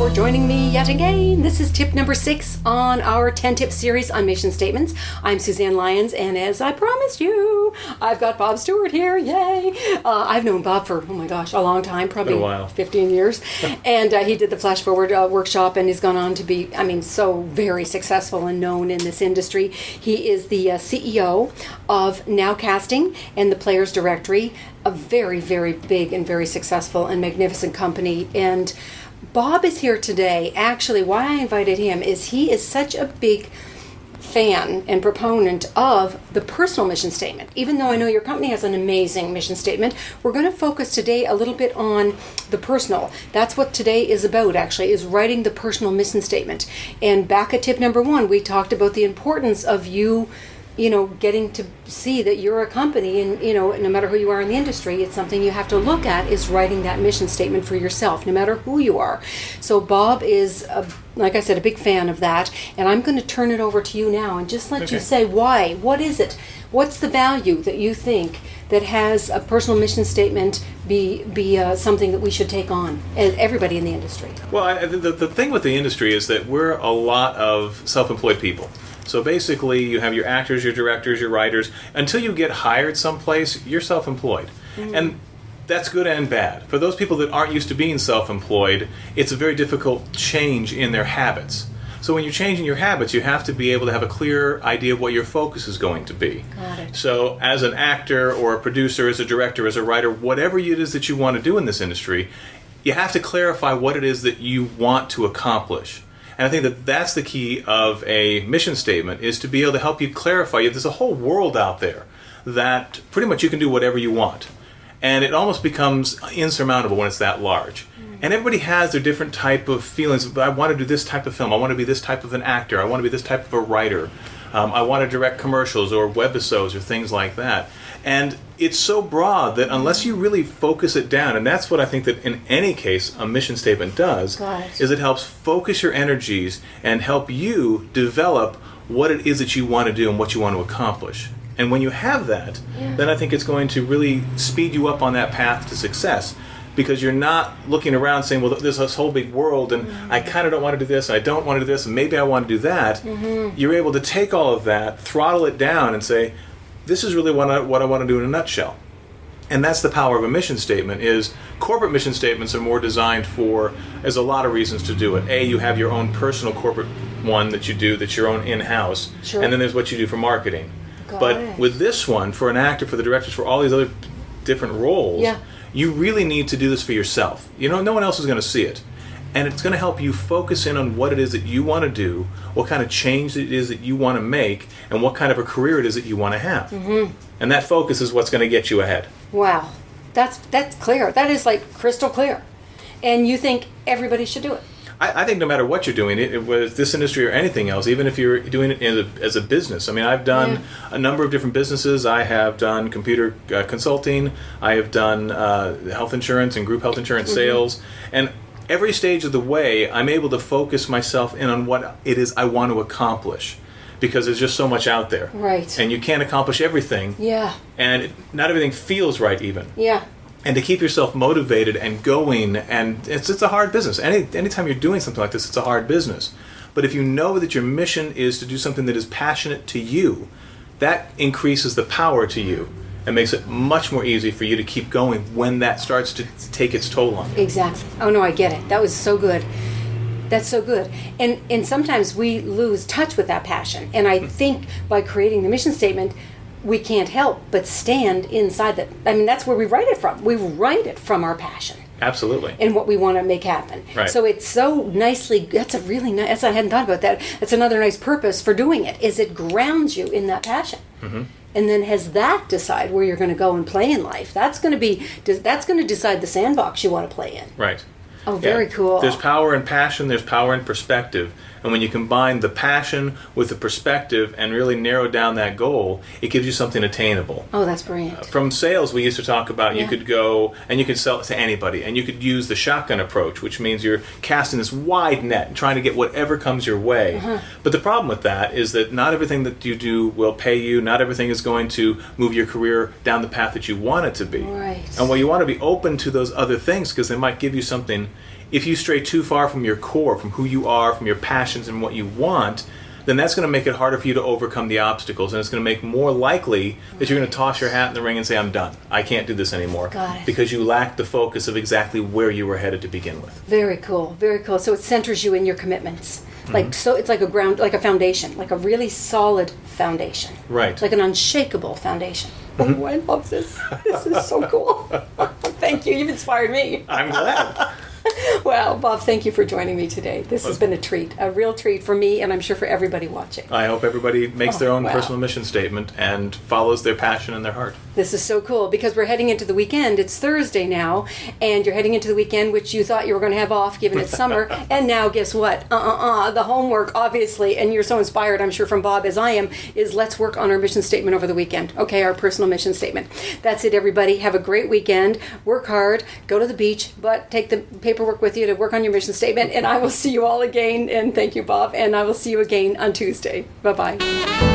for joining me yet again. This is tip number 6 on our 10-tip series on mission statements. I'm Suzanne Lyons, and as I promised you, I've got Bob Stewart here. Yay! I've known Bob for, a long time, probably a while. 15 years. And he did the Flash Forward workshop, and he's gone on to be, so very successful and known in this industry. He is the CEO of Nowcasting and the Players Directory, a very, very big and very successful and magnificent company. And Bob is here today. Actually, why I invited him is he is such a big fan and proponent of the personal mission statement. Even though I know your company has an amazing mission statement, we're going to focus today a little bit on the personal. That's what today is about, actually, is writing the personal mission statement. And back at tip number 1, we talked about the importance of you getting to see that you're a company, and, no matter who you are in the industry, it's something you have to look at, is writing that mission statement for yourself, no matter who you are. So Bob is, like I said, a big fan of that, and I'm going to turn it over to you now and just let you say why. What is it? What's the value that you think that has a personal mission statement be something that we should take on, everybody in the industry? Well, the thing with the industry is that we're a lot of self-employed people. So basically, you have your actors, your directors, your writers. Until you get hired someplace, you're self-employed. Mm-hmm. And that's good and bad. For those people that aren't used to being self-employed, it's a very difficult change in their habits. So when you're changing your habits, you have to be able to have a clear idea of what your focus is going to be. Got it. So as an actor or a producer, as a director, as a writer, whatever it is that you want to do in this industry, you have to clarify what it is that you want to accomplish. And I think that that's the key of a mission statement, is to be able to help you clarify. There's a whole world out there that pretty much you can do whatever you want. And it almost becomes insurmountable when it's that large. And everybody has their different type of feelings. I want to do this type of film. I want to be this type of an actor. I want to be this type of a writer. I want to direct commercials or webisodes or things like that. And it's so broad that unless you really focus it down, and that's what I think that in any case a mission statement does, is it helps focus your energies and help you develop what it is that you want to do and what you want to accomplish. And when you have that, then I think it's going to really speed you up on that path to success. Because you're not looking around saying, well, there's this whole big world, and I kind of don't want to do this, and I don't want to do this, and maybe I want to do that. Mm-hmm. You're able to take all of that, throttle it down, and say, this is really what I want to do in a nutshell. And that's the power of a mission statement. Is corporate mission statements are more designed for, there's a lot of reasons to do it. A, you have your own personal corporate one that you do, that's your own in-house. Sure. And then there's what you do for marketing. Got it. With this one, for an actor, for the directors, for all these other different roles, you really need to do this for yourself. No one else is going to see it. And it's going to help you focus in on what it is that you want to do, what kind of change it is that you want to make, and what kind of a career it is that you want to have. Mm-hmm. And that focus is what's going to get you ahead. Wow. That's clear. That is like crystal clear. And you think everybody should do it? I think no matter what you're doing, it was this industry or anything else, even if you're doing it as a business. I mean, I've done a number of different businesses. I have done computer consulting. I have done health insurance and group health insurance sales. And every stage of the way, I'm able to focus myself in on what it is I want to accomplish. Because there's just so much out there. Right. And you can't accomplish everything. Yeah. And not everything feels right even. Yeah. And to keep yourself motivated and going, and it's a hard business. Anytime you're doing something like this, it's a hard business. But if you know that your mission is to do something that is passionate to you, that increases the power to you and makes it much more easy for you to keep going when that starts to take its toll on you. Exactly. Oh no, I get it. That was so good. That's so good. And sometimes we lose touch with that passion. And I think by creating the mission statement, we can't help but stand inside that. I mean, that's where we write it from. We write it from our passion. Absolutely. And what we want to make happen. Right. So it's so nicely, that's a really nice, I hadn't thought about that. That's another nice purpose for doing it, is it grounds you in that passion. Mm-hmm. And then has that decide where you're going to go and play in life. That's going to decide the sandbox you want to play in. Right. Oh, very cool. There's power in passion, there's power in perspective. And when you combine the passion with the perspective and really narrow down that goal, it gives you something attainable. Oh, that's brilliant. From sales, we used to talk about you could go and you could sell it to anybody. And you could use the shotgun approach, which means you're casting this wide net and trying to get whatever comes your way. Uh-huh. But the problem with that is that not everything that you do will pay you. Not everything is going to move your career down the path that you want it to be. Right. And well, you want to be open to those other things because they might give you something If you stray too far from your core, from who you are, from your passions and what you want, then that's going to make it harder for you to overcome the obstacles, and it's going to make more likely that you're going to toss your hat in the ring and say, I'm done. I can't do this anymore. Got it. Because you lack the focus of exactly where you were headed to begin with. Very cool, very cool. So it centers you in your commitments. Like, so it's like a ground, like a foundation, like a really solid foundation. Right. Like an unshakable foundation. Oh, I love this. This is so cool. Thank you. You've inspired me. I'm glad. Well, Bob, thank you for joining me today. This has been a treat, a real treat for me, and I'm sure for everybody watching. I hope everybody makes their own wow. personal mission statement and follows their passion and their heart. This is so cool because we're heading into the weekend. It's Thursday now, and you're heading into the weekend, which you thought you were going to have off given it's summer. And now, guess what? The homework, obviously, and you're so inspired, I'm sure, from Bob as I am, is let's work on our mission statement over the weekend. Okay, our personal mission statement. That's it, everybody. Have a great weekend. Work hard. Go to the beach, but take the paperwork with you to work on your mission statement. And I will see you all again. And thank you, Bob. And I will see you again on Tuesday. Bye-bye.